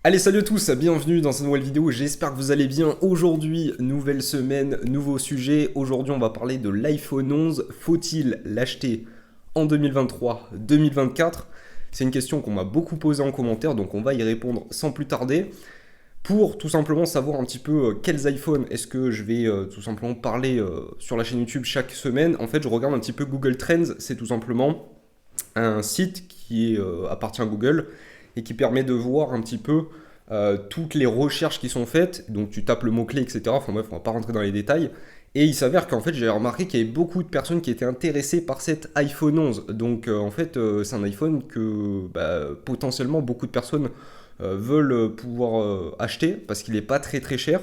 Allez, salut à tous, bienvenue dans cette nouvelle vidéo, j'espère que vous allez bien. Aujourd'hui, nouvelle semaine, nouveau sujet. Aujourd'hui, on va parler de l'iPhone 11. Faut-il l'acheter en 2023-2024? C'est une question qu'on m'a beaucoup posée en commentaire, donc on va y répondre sans plus tarder. Pour tout simplement savoir un petit peu quels iPhones est-ce que je vais tout simplement parler sur la chaîne YouTube chaque semaine, en fait, je regarde un petit peu Google Trends. C'est tout simplement un site qui appartient à Google et qui permet de voir un petit peu toutes les recherches qui sont faites. Donc tu tapes le mot-clé, etc. Enfin bref, on va pas rentrer dans les détails. Et il s'avère qu'en fait, j'ai remarqué qu'il y avait beaucoup de personnes qui étaient intéressées par cet iPhone 11. Donc en fait, c'est un iPhone que potentiellement beaucoup de personnes veulent pouvoir acheter parce qu'il n'est pas très très cher.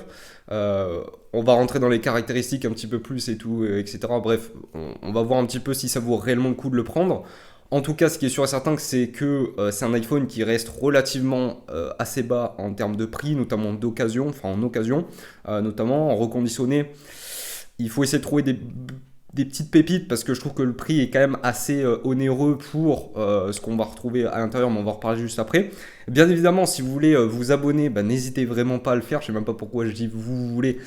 On va rentrer dans les caractéristiques un petit peu plus et tout, etc. Bref, on va voir un petit peu si ça vaut réellement le coup de le prendre. En tout cas, ce qui est sûr et certain, c'est que c'est un iPhone qui reste relativement assez bas en termes de prix, notamment d'occasion, enfin en occasion, notamment en reconditionné. Il faut essayer de trouver des petites pépites parce que je trouve que le prix est quand même assez onéreux pour ce qu'on va retrouver à l'intérieur, mais on va en reparler juste après. Bien évidemment, si vous voulez vous abonner, n'hésitez vraiment pas à le faire. Je sais même pas pourquoi je dis vous voulez.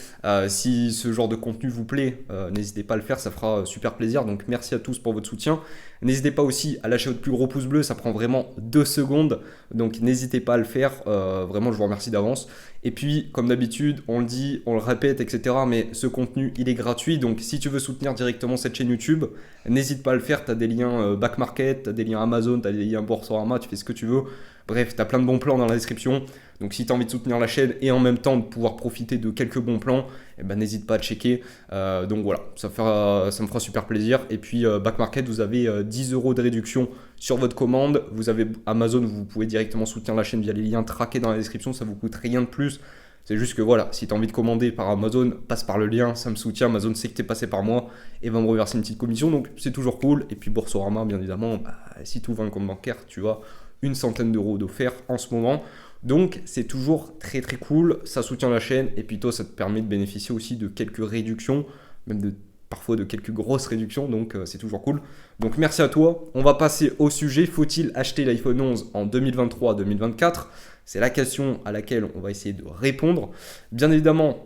Si ce genre de contenu vous plaît, n'hésitez pas à le faire, ça fera super plaisir. Donc merci à tous pour votre soutien. N'hésitez pas aussi à lâcher votre plus gros pouce bleu, ça prend vraiment 2 secondes. Donc n'hésitez pas à le faire. Vraiment, je vous remercie d'avance. Et puis, comme d'habitude, on le dit, on le répète, etc. Mais ce contenu, il est gratuit. Donc si tu veux soutenir directement cette chaîne YouTube, n'hésite pas à le faire. Tu as des liens Back Market, tu as des liens Amazon, tu as des liens Boursorama, tu fais ce que tu veux. Bref, tu as plein de bons plans dans la description. Donc si tu as envie de soutenir la chaîne et en même temps de pouvoir profiter de quelques bons plans, n'hésite pas à checker. Donc voilà, ça me fera super plaisir. Et puis Back Market, vous avez 10 euros de réduction sur votre commande. Vous avez Amazon, vous pouvez directement soutenir la chaîne via les liens traqués dans la description. Ça vous coûte rien de plus. C'est juste que voilà, si tu as envie de commander par Amazon, passe par le lien, ça me soutient. Amazon sait que tu es passé par moi et va me reverser une petite commission. Donc c'est toujours cool. Et puis Boursorama, bien évidemment, si tu ouvres un compte bancaire, tu as une centaine d'euros d'offert en ce moment. Donc c'est toujours très très cool, ça soutient la chaîne et puis toi ça te permet de bénéficier aussi de quelques réductions, même parfois de quelques grosses réductions, donc c'est toujours cool. Donc merci à toi, on va passer au sujet, faut-il acheter l'iPhone 11 en 2023-2024? C'est la question à laquelle on va essayer de répondre. Bien évidemment,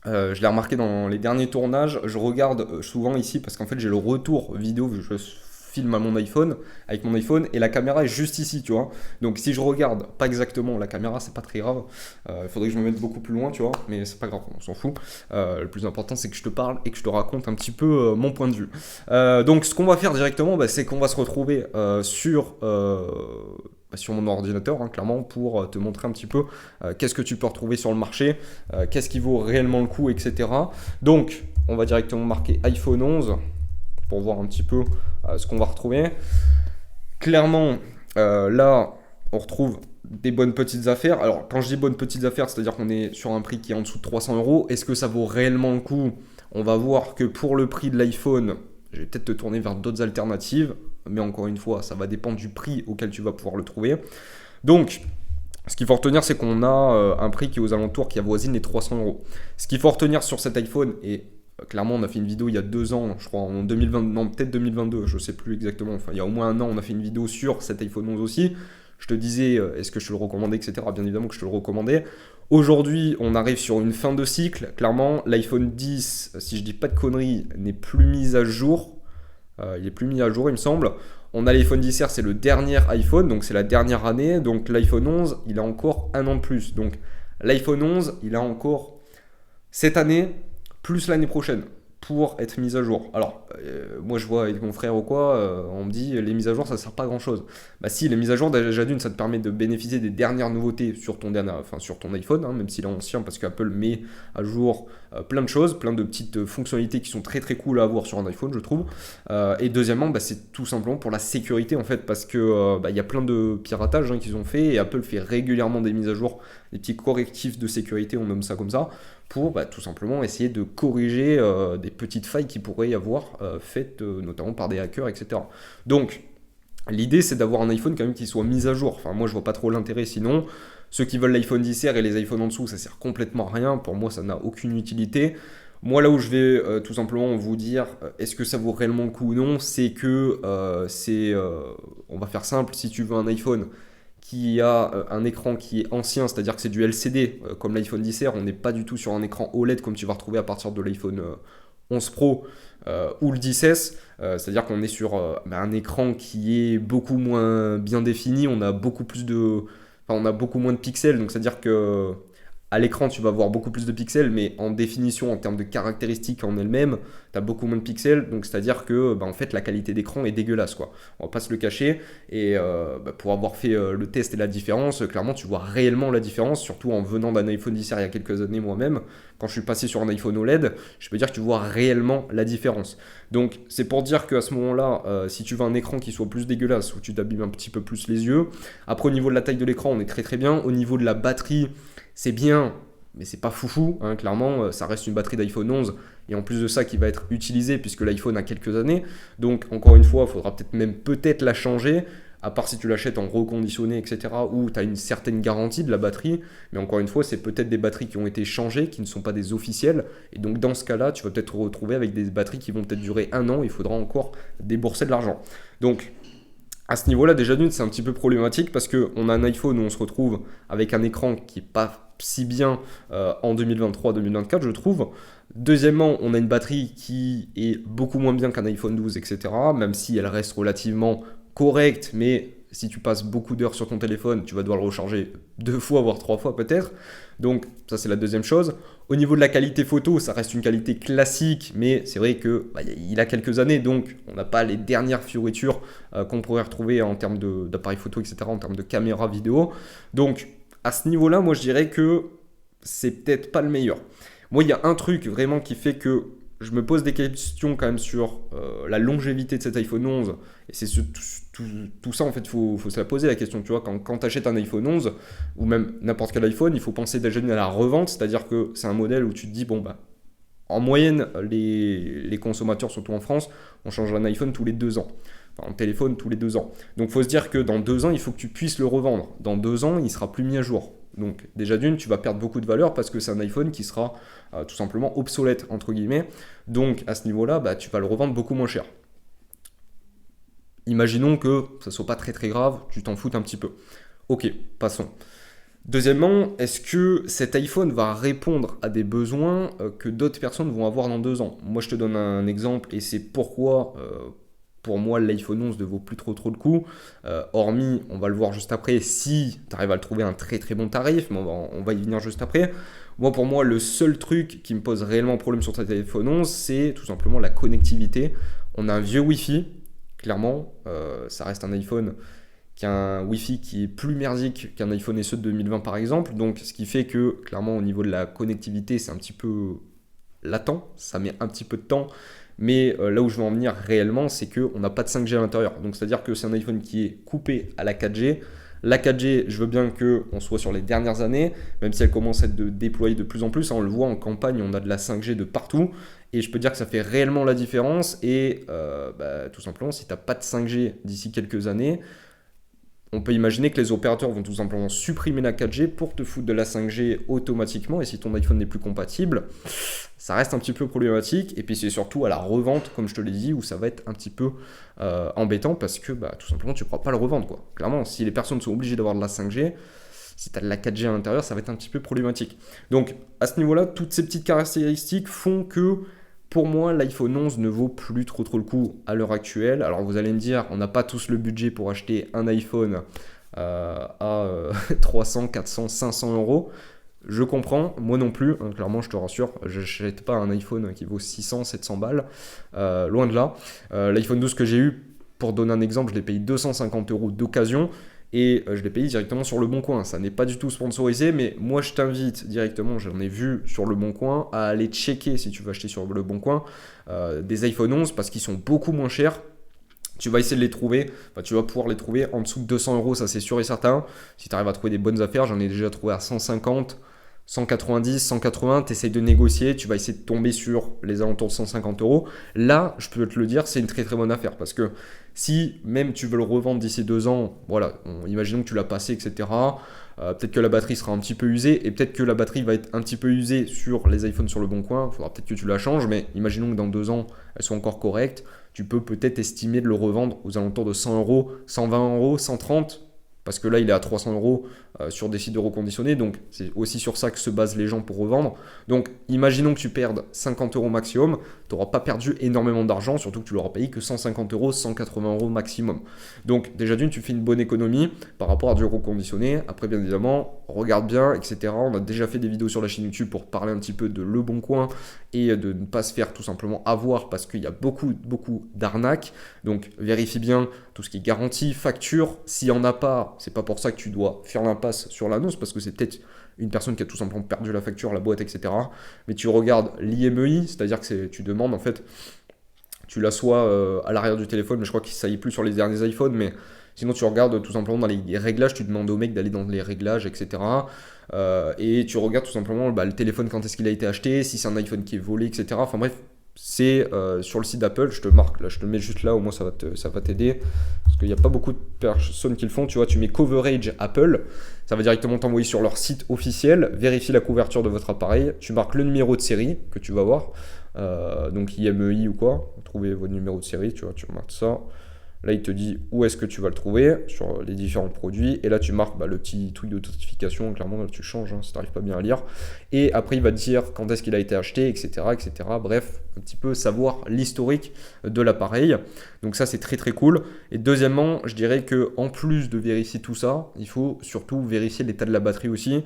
je l'ai remarqué dans les derniers tournages, je regarde souvent ici parce qu'en fait j'ai le retour vidéo, vu que je filme à mon iPhone, avec mon iPhone, et la caméra est juste ici, tu vois. Donc si je regarde pas exactement la caméra, c'est pas très grave. Il faudrait que je me mette beaucoup plus loin, tu vois, mais c'est pas grave, on s'en fout. Le plus important, c'est que je te parle et que je te raconte un petit peu mon point de vue. Donc ce qu'on va faire directement, c'est qu'on va se retrouver sur mon ordinateur, hein, clairement, pour te montrer un petit peu qu'est-ce que tu peux retrouver sur le marché, qu'est-ce qui vaut réellement le coup, etc. Donc, on va directement marquer iPhone 11 pour voir un petit peu ce qu'on va retrouver. Clairement, là, on retrouve des bonnes petites affaires. Alors, quand je dis bonnes petites affaires, c'est-à-dire qu'on est sur un prix qui est en dessous de 300 euros. Est-ce que ça vaut réellement le coup? On va voir que pour le prix de l'iPhone, je vais peut-être te tourner vers d'autres alternatives. Mais encore une fois, ça va dépendre du prix auquel tu vas pouvoir le trouver. Donc, ce qu'il faut retenir, c'est qu'on a un prix qui est aux alentours, qui avoisine les 300 euros. Ce qu'il faut retenir sur cet iPhone, et clairement, on a fait une vidéo il y a 2 ans, je crois, en 2020, non, peut-être 2022, je ne sais plus exactement. Enfin, il y a au moins un an, on a fait une vidéo sur cet iPhone 11 aussi. Je te disais, est-ce que je te le recommandais, etc. Bien évidemment que je te le recommandais. Aujourd'hui, on arrive sur une fin de cycle. Clairement, l'iPhone 10, si je dis pas de conneries, n'est plus mis à jour. Il est plus mis à jour, il me semble. On a l'iPhone 10R, c'est le dernier iPhone, donc c'est la dernière année. Donc l'iPhone 11, il a encore un an de plus. Donc l'iPhone 11, il a encore cette année, plus l'année prochaine, pour être mis à jour. Alors, moi je vois avec mon frère ou quoi, on me dit les mises à jour ça sert pas à grand chose. Bah si, les mises à jour déjà d'une, ça te permet de bénéficier des dernières nouveautés sur sur ton iPhone, hein, même s'il est ancien, parce qu'Apple met à jour plein de choses, plein de petites fonctionnalités qui sont très très cool à avoir sur un iPhone, je trouve. Et deuxièmement, c'est tout simplement pour la sécurité en fait, parce que il y a plein de piratages qu'ils ont fait et Apple fait régulièrement des mises à jour, des petits correctifs de sécurité, on nomme ça comme ça, pour tout simplement essayer de corriger des petites failles qui pourraient y avoir faites notamment par des hackers, etc. Donc, l'idée c'est d'avoir un iPhone quand même qui soit mis à jour. Enfin, moi je vois pas trop l'intérêt sinon. Ceux qui veulent l'iPhone 10R et les iPhones en dessous, ça sert complètement à rien. Pour moi, ça n'a aucune utilité. Moi, là où je vais tout simplement vous dire est-ce que ça vaut réellement le coup ou non, c'est que on va faire simple, si tu veux un iPhone qui a un écran qui est ancien, c'est-à-dire que c'est du LCD, comme l'iPhone XR, on n'est pas du tout sur un écran OLED comme tu vas retrouver à partir de l'iPhone 11 Pro ou le 10S, c'est-à-dire qu'on est sur un écran qui est beaucoup moins bien défini, on a beaucoup moins de pixels, donc c'est-à-dire que à l'écran, tu vas voir beaucoup plus de pixels, mais en définition, en termes de caractéristiques en elle-même, tu as beaucoup moins de pixels. Donc, c'est-à-dire que en fait, la qualité d'écran est dégueulasse, quoi. On va pas se le cacher. Et pour avoir fait le test et la différence, clairement, tu vois réellement la différence, surtout en venant d'un iPhone XR il y a quelques années moi-même. Quand je suis passé sur un iPhone OLED, je peux dire que tu vois réellement la différence. Donc, c'est pour dire qu'à ce moment-là, si tu veux un écran qui soit plus dégueulasse, où tu t'abîmes un petit peu plus les yeux. Après, au niveau de la taille de l'écran, on est très très bien. Au niveau de la batterie, c'est bien, mais c'est pas foufou, hein, clairement, ça reste une batterie d'iPhone 11, et en plus de ça qui va être utilisée puisque l'iPhone a quelques années, donc encore une fois, il faudra peut-être la changer, à part si tu l'achètes en reconditionné, etc., où tu as une certaine garantie de la batterie, mais encore une fois, c'est peut-être des batteries qui ont été changées, qui ne sont pas des officielles, et donc dans ce cas-là, tu vas peut-être te retrouver avec des batteries qui vont peut-être durer 1 an, il faudra encore débourser de l'argent. Donc, à ce niveau-là, déjà d'une, c'est un petit peu problématique parce qu'on a un iPhone où on se retrouve avec un écran qui n'est pas si bien en 2023-2024, je trouve. Deuxièmement, on a une batterie qui est beaucoup moins bien qu'un iPhone 12, etc. Même si elle reste relativement correcte, mais si tu passes beaucoup d'heures sur ton téléphone, tu vas devoir le recharger 2 fois, voire 3 fois peut-être. Donc ça, c'est la deuxième chose. Au niveau de la qualité photo, ça reste une qualité classique, mais c'est vrai que il a quelques années, donc on n'a pas les dernières fioritures qu'on pourrait retrouver en termes d'appareil photo, etc., en termes de caméra vidéo. Donc à ce niveau-là, moi je dirais que c'est peut-être pas le meilleur. Moi, il y a un truc vraiment qui fait que je me pose des questions quand même sur la longévité de cet iPhone 11. Et c'est tout ça, en fait, il faut se la poser la question. Tu vois, quand tu achètes un iPhone 11 ou même n'importe quel iPhone, il faut penser déjà à la revente. C'est-à-dire que c'est un modèle où tu te dis, bon, bah, en moyenne, les consommateurs, surtout en France, on change un iPhone tous les 2 ans. Enfin, un téléphone tous les 2 ans. Donc, il faut se dire que dans 2 ans, il faut que tu puisses le revendre. Dans 2 ans, il sera plus mis à jour. Donc déjà d'une, tu vas perdre beaucoup de valeur parce que c'est un iPhone qui sera tout simplement obsolète, entre guillemets. Donc à ce niveau-là, bah, tu vas le revendre beaucoup moins cher. Imaginons que ça ne soit pas très très grave, tu t'en foutes un petit peu. Ok, passons. Deuxièmement, est-ce que cet iPhone va répondre à des besoins que d'autres personnes vont avoir dans 2 ans? Moi, je te donne un exemple et c'est pourquoi, pour moi, l'iPhone 11 ne vaut plus trop le coup. Hormis, on va le voir juste après, si tu arrives à le trouver à un très très bon tarif, mais on va y venir juste après. Moi, pour moi, le seul truc qui me pose réellement problème sur cet iPhone 11, c'est tout simplement la connectivité. On a un vieux Wi-Fi, clairement, ça reste un iPhone qui a un Wi-Fi qui est plus merdique qu'un iPhone SE de 2020 par exemple, donc ce qui fait que clairement au niveau de la connectivité c'est un petit peu latent, ça met un petit peu de temps, mais là où je veux en venir réellement c'est qu'on n'a pas de 5G à l'intérieur, donc c'est à dire que c'est un iPhone qui est coupé à la 4G. La 4G, je veux bien qu'on soit sur les dernières années, même si elle commence à être déployée de plus en plus. On le voit en campagne, on a de la 5G de partout. Et je peux dire que ça fait réellement la différence. Et tout simplement, si tu n'as pas de 5G d'ici quelques années, on peut imaginer que les opérateurs vont tout simplement supprimer la 4G pour te foutre de la 5G automatiquement. Et si ton iPhone n'est plus compatible, ça reste un petit peu problématique. Et puis c'est surtout à la revente, comme je te l'ai dit, où ça va être un petit peu embêtant parce que tout simplement tu ne pourras pas le revendre, quoi. Clairement, si les personnes sont obligées d'avoir de la 5G, si tu as de la 4G à l'intérieur, ça va être un petit peu problématique. Donc à ce niveau-là, toutes ces petites caractéristiques font que pour moi, l'iPhone 11 ne vaut plus trop le coup à l'heure actuelle. Alors vous allez me dire, on n'a pas tous le budget pour acheter un iPhone à 300, 400, 500 euros. Je comprends, moi non plus, hein, clairement je te rassure, je n'achète pas un iPhone qui vaut 600, 700 balles, loin de là. L'iPhone 12 que j'ai eu, pour donner un exemple, je l'ai payé 250 euros d'occasion. Et je l'ai payé directement sur Le Bon Coin. Ça n'est pas du tout sponsorisé, mais moi je t'invite directement, j'en ai vu sur Le Bon Coin, à aller checker si tu veux acheter sur Le Bon Coin des iPhone 11 parce qu'ils sont beaucoup moins chers. Tu vas essayer de les trouver, tu vas pouvoir les trouver en dessous de 200 euros, ça c'est sûr et certain. Si tu arrives à trouver des bonnes affaires, j'en ai déjà trouvé à 150, 190, 180, tu essayes de négocier, tu vas essayer de tomber sur les alentours de 150 euros. Là, je peux te le dire, c'est une très très bonne affaire parce que si même tu veux le revendre d'ici 2 ans, voilà, imaginons que tu l'as passé, etc. Peut-être que la batterie sera un petit peu usée et peut-être que la batterie va être un petit peu usée sur les iPhones sur Le Bon Coin. Il faudra peut-être que tu la changes, mais imaginons que dans 2 ans, elles sont encore correctes. Tu peux peut-être estimer de le revendre aux alentours de 100 euros, 120 euros, 130. parce que là il est à 300 euros sur des sites de reconditionnés, donc c'est aussi sur ça que se basent les gens pour revendre. Donc imaginons que tu perdes 50 euros maximum, tu n'auras pas perdu énormément d'argent, surtout que tu l'auras payé que 150 euros, 180 euros maximum. Donc déjà d'une, tu fais une bonne économie par rapport à du reconditionné. Après bien évidemment, regarde bien, etc. On a déjà fait des vidéos sur la chaîne YouTube pour parler un petit peu de Le Bon Coin et de ne pas se faire tout simplement avoir parce qu'il y a beaucoup d'arnaques. Donc vérifie bien tout ce qui est garantie, facture. S'il n'y en a pas, c'est pas pour ça que tu dois faire l'impasse sur l'annonce, parce que c'est peut-être une personne qui a tout simplement perdu la facture, la boîte, etc. Mais tu regardes l'IMEI, c'est-à-dire que tu demandes en fait, tu l'assois à l'arrière du téléphone, mais je crois que ça y est plus sur les derniers iPhones, mais sinon tu regardes tout simplement dans les réglages, tu demandes au mec d'aller dans les réglages, etc. Et tu regardes tout simplement le téléphone, quand est-ce qu'il a été acheté, si c'est un iPhone qui est volé, etc. Enfin bref, c'est sur le site d'Apple, je te marque, là je te le mets juste là, au moins ça va t'aider, parce qu'il n'y a pas beaucoup de personnes qui le font, tu vois, tu mets Coverage Apple, ça va directement t'envoyer sur leur site officiel, vérifie la couverture de votre appareil, tu marques le numéro de série que tu vas voir, donc IMEI ou quoi, trouvez votre numéro de série, tu vois, tu marques ça. Là, il te dit où est-ce que tu vas le trouver sur les différents produits. Et là, tu marques le petit truc d'authentification. Clairement, là, tu changes si tu n'arrives pas bien à lire. Et après, il va te dire quand est-ce qu'il a été acheté, etc., etc. Bref, un petit peu savoir l'historique de l'appareil. Donc ça, c'est très, très cool. Et deuxièmement, je dirais qu'en plus de vérifier tout ça, il faut surtout vérifier l'état de la batterie aussi.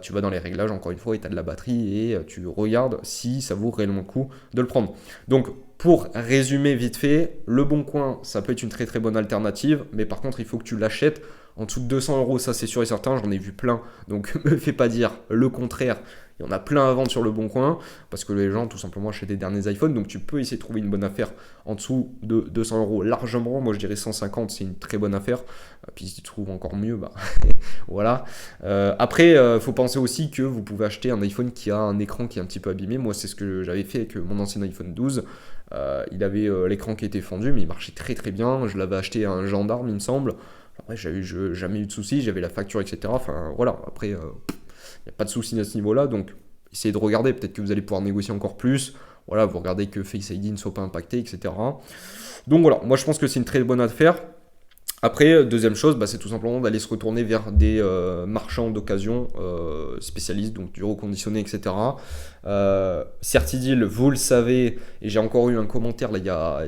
Tu vas dans les réglages, encore une fois, état de la batterie, et tu regardes si ça vaut réellement le coup de le prendre. Donc, pour résumer vite fait, Le Bon Coin, ça peut être une très très bonne alternative, mais par contre, il faut que tu l'achètes en dessous de 200 euros, ça c'est sûr et certain, j'en ai vu plein, donc me fais pas dire le contraire. Il y en a plein à vendre sur Le Bon Coin, parce que les gens tout simplement achètent des derniers iPhones, donc tu peux essayer de trouver une bonne affaire en dessous de 200 euros largement. Moi je dirais 150, c'est une très bonne affaire. Puis si tu trouves encore mieux, voilà. Après, faut penser aussi que vous pouvez acheter un iPhone qui a un écran qui est un petit peu abîmé. Moi c'est ce que j'avais fait avec mon ancien iPhone 12. Il avait l'écran qui était fendu, mais il marchait très très bien. Je l'avais acheté à un gendarme, il me semble. Après, j'avais jamais eu de soucis, j'avais la facture, etc. Enfin, voilà. Après, il n'y a pas de soucis à ce niveau-là. Donc, essayez de regarder. Peut-être que vous allez pouvoir négocier encore plus. Voilà, vous regardez que Face ID ne soit pas impacté, etc. Donc, voilà. Moi, je pense que c'est une très bonne affaire. Après, deuxième chose, c'est tout simplement d'aller se retourner vers des marchands d'occasion spécialistes, donc du reconditionné, etc. Certideal, vous le savez, et j'ai encore eu un commentaire là,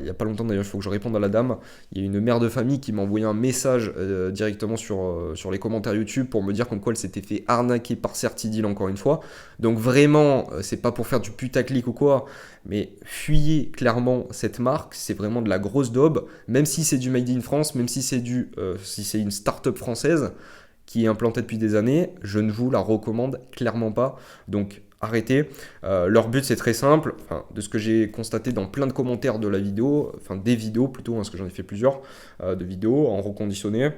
il y a pas longtemps d'ailleurs, il faut que je réponde à la dame. Il y a une mère de famille qui m'a envoyé un message directement sur les commentaires YouTube pour me dire comme quoi elle s'était fait arnaquer par Certideal encore une fois. Donc vraiment, c'est pas pour faire du putaclic ou quoi, mais fuyez clairement cette marque, c'est vraiment de la grosse daube, même si c'est du Made in France, même si c'est une start-up française qui est implantée depuis des années, je ne vous la recommande clairement pas. Donc arrêtez. Leur but c'est très simple, de ce que j'ai constaté dans plein de commentaires de la vidéo, des vidéos plutôt, parce que j'en ai fait plusieurs de vidéos en reconditionné.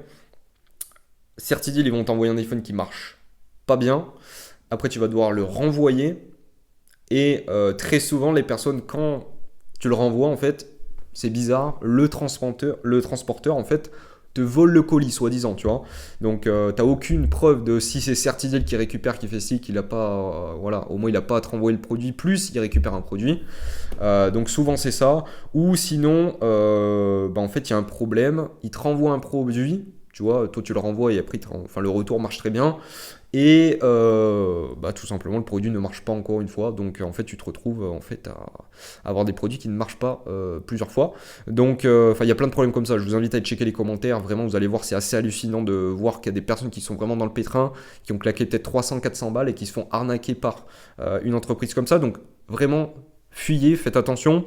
Certideal, ils vont t'envoyer un iPhone qui marche pas bien. Après tu vas devoir le renvoyer. Et très souvent les personnes, quand tu le renvoies, en fait, c'est bizarre, le transporteur en fait te vole le colis soi-disant, tu vois. Donc t'as aucune preuve de si c'est Certideal qui récupère, qui fait ci, qu'il a pas, voilà, au moins il a pas à te renvoyer le produit, plus il récupère un produit. Donc souvent c'est ça. Ou sinon, en fait il y a un problème, il te renvoie un produit, tu vois, toi tu le renvoies et après le retour marche très bien. Et tout simplement le produit ne marche pas encore une fois, donc en fait tu te retrouves à avoir des produits qui ne marchent pas plusieurs fois. Donc il y a plein de problèmes comme ça. Je vous invite à checker les commentaires, vraiment vous allez voir, c'est assez hallucinant de voir qu'il y a des personnes qui sont vraiment dans le pétrin, qui ont claqué peut-être 300-400 balles et qui se font arnaquer par une entreprise comme ça. Donc vraiment fuyez, faites attention.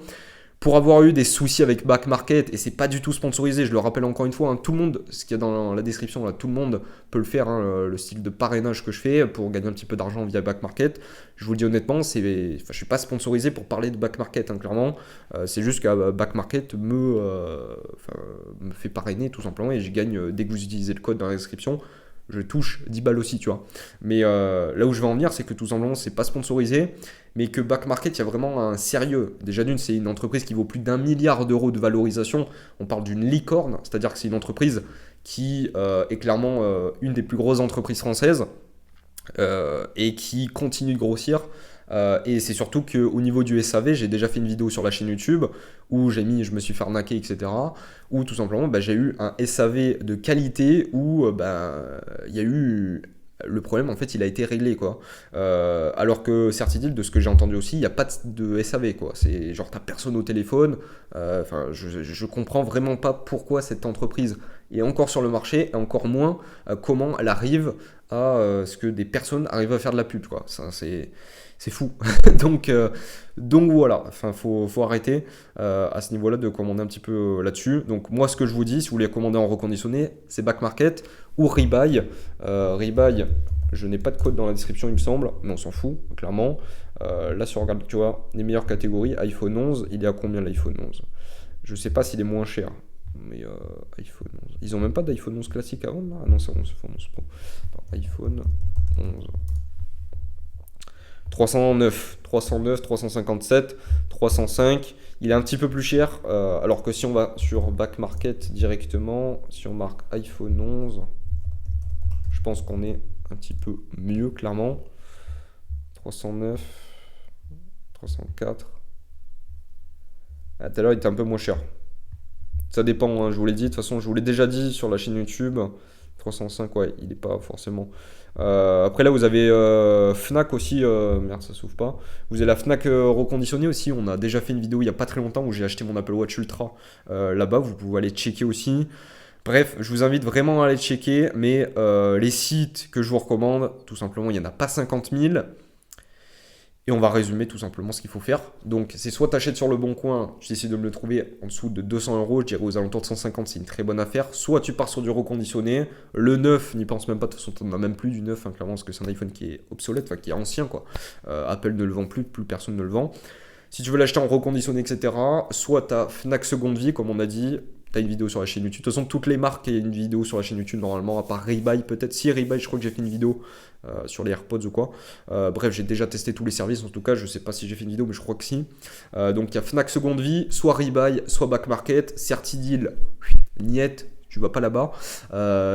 Pour avoir eu des soucis avec Back Market, et c'est pas du tout sponsorisé, je le rappelle encore une fois, tout le monde, ce qu'il y a dans la description, là, tout le monde peut le faire, le style de parrainage que je fais pour gagner un petit peu d'argent via Back Market. Je vous le dis honnêtement, je suis pas sponsorisé pour parler de Back Market, clairement. C'est juste que Back Market me fait parrainer tout simplement, et je gagne dès que vous utilisez le code dans la description. Je touche 10 balles aussi, tu vois. Mais là où je veux en venir, c'est que tout simplement, c'est pas sponsorisé, mais que Back Market, il y a vraiment un sérieux. Déjà d'une, c'est une entreprise qui vaut plus d'1 milliard d'euros de valorisation. On parle d'une licorne, c'est-à-dire que c'est une entreprise qui est clairement une des plus grosses entreprises françaises et qui continue de grossir. Et c'est surtout qu'au niveau du SAV, j'ai déjà fait une vidéo sur la chaîne YouTube où je me suis fait arnaquer, etc. Où tout simplement, j'ai eu un SAV de qualité où il y a eu le problème, en fait, il a été réglé, quoi. Alors que Certidil, de ce que j'ai entendu aussi, il n'y a pas de SAV, quoi. C'est genre, t'as personne au téléphone. Enfin, je comprends vraiment pas pourquoi cette entreprise est encore sur le marché et encore moins comment elle arrive à ce que des personnes arrivent à faire de la pub, quoi. Ça, c'est fou. donc voilà, enfin, faut arrêter à ce niveau-là de commander un petit peu là-dessus. Donc moi, ce que je vous dis, si vous voulez commander en reconditionné, c'est Back Market ou Rebuy. Rebuy, je n'ai pas de code dans la description, il me semble, mais on s'en fout, clairement. Là, si on regarde, tu vois, les meilleures catégories, iPhone 11, il est à combien l'iPhone 11? Je sais pas s'il est moins cher, mais iPhone 11. Ils ont même pas d'iPhone 11 classique à vendre là? Ah non, c'est 11 Pro. Attends, iPhone 11. 309, 357, 305. Il est un petit peu plus cher, alors que si on va sur Back Market directement, si on marque iPhone 11, je pense qu'on est un petit peu mieux, clairement. 309, 304. Tout à l'heure, il était un peu moins cher. Ça dépend, hein, je vous l'ai dit. De toute façon, je vous l'ai déjà dit sur la chaîne YouTube. 305, ouais, il n'est pas forcément. Après, là, vous avez Fnac aussi. Merde, ça s'ouvre pas. Vous avez la Fnac reconditionnée aussi. On a déjà fait une vidéo il n'y a pas très longtemps où j'ai acheté mon Apple Watch Ultra là-bas. Vous pouvez aller checker aussi. Bref, je vous invite vraiment à aller checker. Mais les sites que je vous recommande, tout simplement, il n'y en a pas 50 000. Et on va résumer tout simplement ce qu'il faut faire. Donc, c'est soit tu achètes sur le bon coin, tu décides de me le trouver en dessous de 200 €, je dirais aux alentours de 150, c'est une très bonne affaire. Soit tu pars sur du reconditionné. Le neuf, n'y pense même pas, de toute façon, tu n'en as même plus du neuf, hein, clairement, parce que c'est un iPhone qui est obsolète, enfin qui est ancien, quoi. Apple ne le vend plus personne ne le vend. Si tu veux l'acheter en reconditionné, etc., soit tu as Fnac Seconde Vie, comme on a dit. Tu as une vidéo sur la chaîne YouTube. De toute façon, toutes les marques, il y a une vidéo sur la chaîne YouTube normalement, à part Rebuy peut-être. Si Rebuy, je crois que j'ai fait une vidéo sur les AirPods ou quoi. Bref, j'ai déjà testé tous les services. En tout cas, je sais pas si j'ai fait une vidéo, mais je crois que si. Donc, il y a Fnac Seconde Vie, soit Rebuy, soit Back Market. Certidil, niet. Tu vas pas là-bas.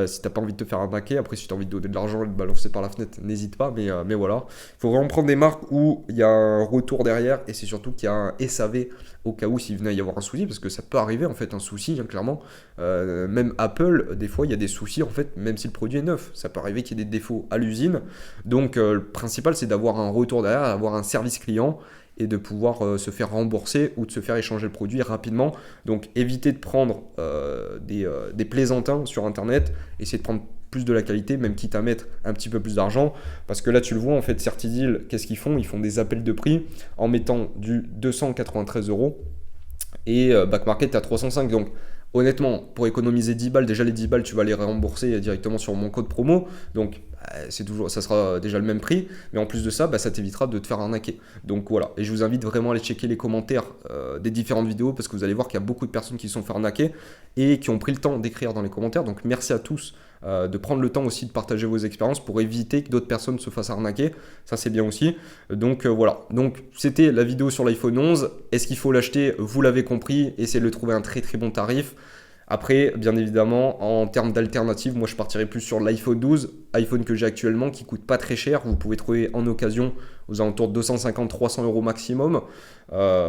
Si t'as pas envie de te faire arnaquer, après si tu as envie de donner de l'argent et de balancer par la fenêtre, n'hésite pas. Mais voilà, il faut vraiment prendre des marques où il y a un retour derrière et c'est surtout qu'il y a un SAV au cas où s'il venait y avoir un souci, parce que ça peut arriver en fait un souci, hein, clairement. Même Apple, des fois il y a des soucis en fait, même si le produit est neuf, ça peut arriver qu'il y ait des défauts à l'usine. Donc le principal c'est d'avoir un retour derrière, d'avoir un service client et de pouvoir se faire rembourser ou de se faire échanger le produit rapidement. Donc évitez de prendre des plaisantins sur internet, essayez de prendre plus de la qualité, même quitte à mettre un petit peu plus d'argent, parce que là tu le vois en fait, Certidil, qu'est-ce qu'ils font? Ils font des appels de prix en mettant du 293 € et Back Market à 305. Donc honnêtement, pour économiser 10 balles, déjà les 10 balles tu vas les rembourser directement sur mon code promo, donc c'est toujours, ça sera déjà le même prix, mais en plus de ça, ça t'évitera de te faire arnaquer. Donc voilà, et je vous invite vraiment à aller checker les commentaires des différentes vidéos, parce que vous allez voir qu'il y a beaucoup de personnes qui se sont fait arnaquer et qui ont pris le temps d'écrire dans les commentaires. Donc merci à tous de prendre le temps aussi de partager vos expériences pour éviter que d'autres personnes se fassent arnaquer. Ça c'est bien aussi. Donc voilà, donc c'était la vidéo sur l'iPhone 11. Est-ce qu'il faut l'acheter? Vous l'avez compris, essayez de le trouver à un très très bon tarif. Après, bien évidemment, en termes d'alternatives, moi je partirais plus sur l'iPhone 12, iPhone que j'ai actuellement, qui coûte pas très cher. Vous pouvez trouver en occasion aux alentours de 250-300 € maximum,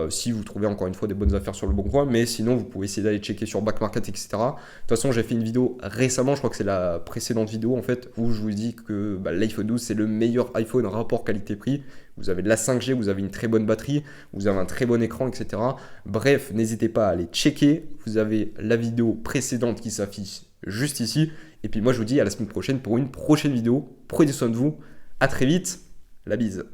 si vous trouvez encore une fois des bonnes affaires sur le bon coin. Mais sinon, vous pouvez essayer d'aller checker sur Back Market, etc. De toute façon, j'ai fait une vidéo récemment, je crois que c'est la précédente vidéo en fait, où je vous dis que l'iPhone 12 c'est le meilleur iPhone rapport qualité-prix. Vous avez de la 5G, vous avez une très bonne batterie, vous avez un très bon écran, etc. Bref, n'hésitez pas à aller checker. Vous avez la vidéo précédente qui s'affiche juste ici. Et puis moi, je vous dis à la semaine prochaine pour une prochaine vidéo. Prenez soin de vous. À très vite. La bise.